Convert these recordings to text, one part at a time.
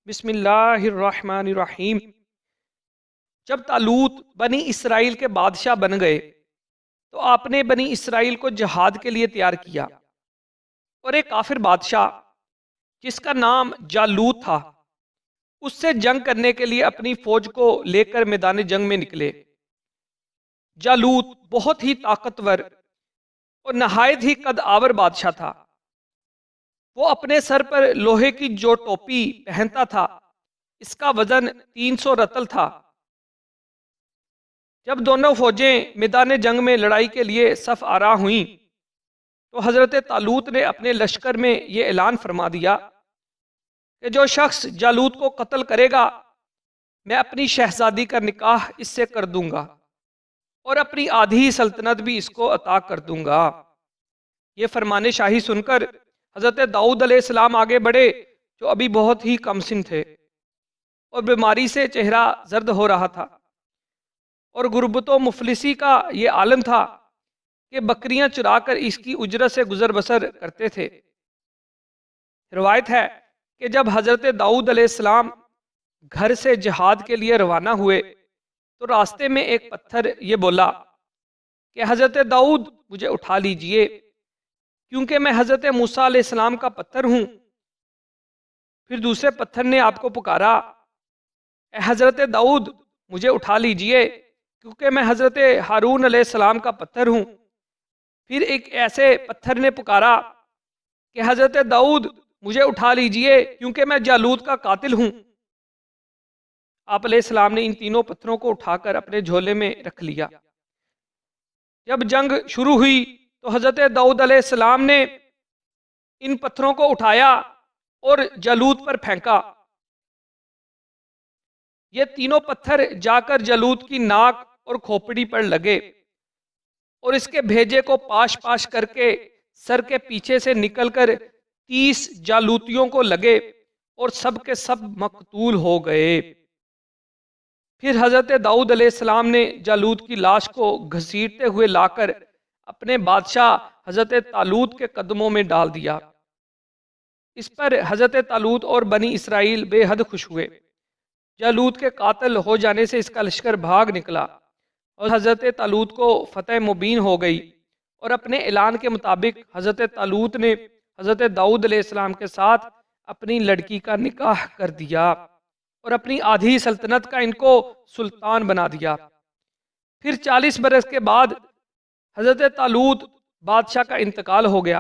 بسم اللہ الرحمن الرحیم۔ جب طالوت بنی اسرائیل کے بادشاہ بن گئے تو آپ نے بنی اسرائیل کو جہاد کے لیے تیار کیا، اور ایک کافر بادشاہ جس کا نام جالوت تھا اس سے جنگ کرنے کے لیے اپنی فوج کو لے کر میدان جنگ میں نکلے۔ جالوت بہت ہی طاقتور اور نہایت ہی قد آور بادشاہ تھا۔ وہ اپنے سر پر لوہے کی جو ٹوپی پہنتا تھا اس کا وزن 300 رتل تھا۔ جب دونوں فوجیں میدان جنگ میں لڑائی کے لیے صف آرا ہوئیں تو حضرت طالوت نے اپنے لشکر میں یہ اعلان فرما دیا کہ جو شخص جالوت کو قتل کرے گا میں اپنی شہزادی کا نکاح اس سے کر دوں گا اور اپنی آدھی سلطنت بھی اس کو عطا کر دوں گا۔ یہ فرمان شاہی سن کر حضرت داؤد علیہ السلام آگے بڑھے جو ابھی بہت ہی کم سن تھے اور بیماری سے چہرہ زرد ہو رہا تھا، اور غربت و مفلسی کا یہ عالم تھا کہ بکریاں چرا کر اس کی اجرت سے گزر بسر کرتے تھے۔ روایت ہے کہ جب حضرت داؤد علیہ السلام گھر سے جہاد کے لیے روانہ ہوئے تو راستے میں ایک پتھر یہ بولا کہ حضرت داؤد مجھے اٹھا لیجئے کیونکہ میں حضرت موسیٰ علیہ السلام کا پتھر ہوں۔ پھر دوسرے پتھر نے آپ کو پکارا، اے حضرت داؤد مجھے اٹھا لیجئے کیونکہ میں حضرت ہارون علیہ السلام کا پتھر ہوں۔ پھر ایک ایسے پتھر نے پکارا کہ حضرت داؤد مجھے اٹھا لیجئے کیونکہ میں جالوت کا قاتل ہوں۔ آپ علیہ السلام نے ان تینوں پتھروں کو اٹھا کر اپنے جھولے میں رکھ لیا۔ جب جنگ شروع ہوئی تو حضرت داؤد علیہ السلام نے ان پتھروں کو اٹھایا اور جالوت پر پھینکا۔ یہ تینوں پتھر جا کر جالوت کی ناک اور کھوپڑی پر لگے اور اس کے بھیجے کو پاش پاش کر کے سر کے پیچھے سے نکل کر 30 جالوتیوں کو لگے اور سب کے سب مقتول ہو گئے۔ پھر حضرت داؤد علیہ السلام نے جالوت کی لاش کو گھسیٹتے ہوئے لا کر اپنے بادشاہ حضرت طالوت کے قدموں میں ڈال دیا۔ اس پر حضرت طالوت اور بنی اسرائیل بے حد خوش ہوئے۔ جالوت کے قاتل ہو جانے سے اس کا لشکر بھاگ نکلا اور حضرت طالوت کو فتح مبین ہو گئی، اور اپنے اعلان کے مطابق حضرت طالوت نے حضرت داؤد علیہ السلام کے ساتھ اپنی لڑکی کا نکاح کر دیا اور اپنی آدھی سلطنت کا ان کو سلطان بنا دیا۔ پھر 40 برس کے بعد حضرت طالوت بادشاہ کا انتقال ہو گیا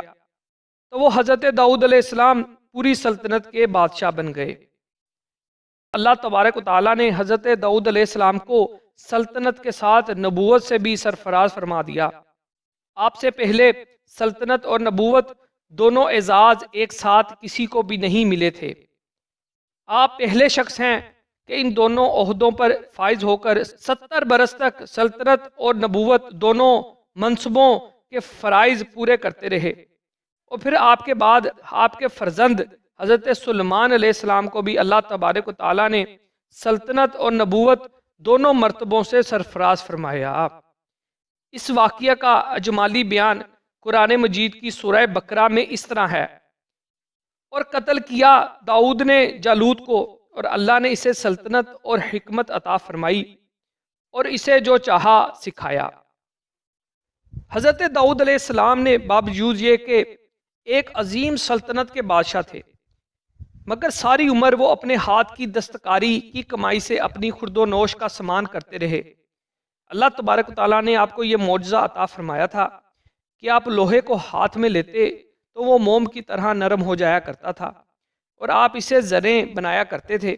تو وہ حضرت داؤد علیہ السلام پوری سلطنت کے بادشاہ بن گئے۔ اللہ تبارک و تعالیٰ نے حضرت داؤد علیہ السلام کو سلطنت کے ساتھ نبوت سے بھی سرفراز فرما دیا۔ آپ سے پہلے سلطنت اور نبوت دونوں اعزاز ایک ساتھ کسی کو بھی نہیں ملے تھے۔ آپ پہلے شخص ہیں کہ ان دونوں عہدوں پر فائز ہو کر 70 برس تک سلطنت اور نبوت دونوں منصبوں کے فرائض پورے کرتے رہے، اور پھر آپ کے بعد آپ کے فرزند حضرت سلیمان علیہ السلام کو بھی اللہ تبارک و تعالیٰ نے سلطنت اور نبوت دونوں مرتبوں سے سرفراز فرمایا۔ اس واقعہ کا اجمالی بیان قرآن مجید کی سورہ بقرہ میں اس طرح ہے، اور قتل کیا داؤد نے جالوت کو، اور اللہ نے اسے سلطنت اور حکمت عطا فرمائی اور اسے جو چاہا سکھایا۔ حضرت داؤد علیہ السلام نے باوجود یہ کہ ایک عظیم سلطنت کے بادشاہ تھے، مگر ساری عمر وہ اپنے ہاتھ کی دستکاری کی کمائی سے اپنی خورد و نوش کا سامان کرتے رہے۔ اللہ تبارک و تعالیٰ نے آپ کو یہ معجزہ عطا فرمایا تھا کہ آپ لوہے کو ہاتھ میں لیتے تو وہ موم کی طرح نرم ہو جایا کرتا تھا، اور آپ اسے زریں بنایا کرتے تھے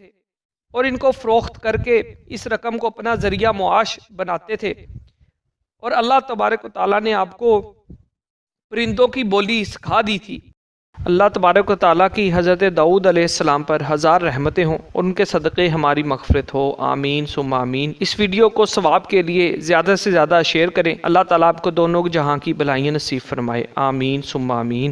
اور ان کو فروخت کر کے اس رقم کو اپنا ذریعہ معاش بناتے تھے۔ اور اللہ تبارک و تعالیٰ نے آپ کو پرندوں کی بولی سکھا دی تھی۔ اللہ تبارک و تعالیٰ کی حضرت داؤد علیہ السلام پر ہزار رحمتیں ہوں، ان کے صدقے ہماری مغفرت ہو، آمین ثم آمین۔ اس ویڈیو کو ثواب کے لیے زیادہ سے زیادہ شیئر کریں۔ اللہ تعالیٰ آپ کو دونوں جہاں کی بھلائیاں نصیب فرمائے، آمین ثم آمین۔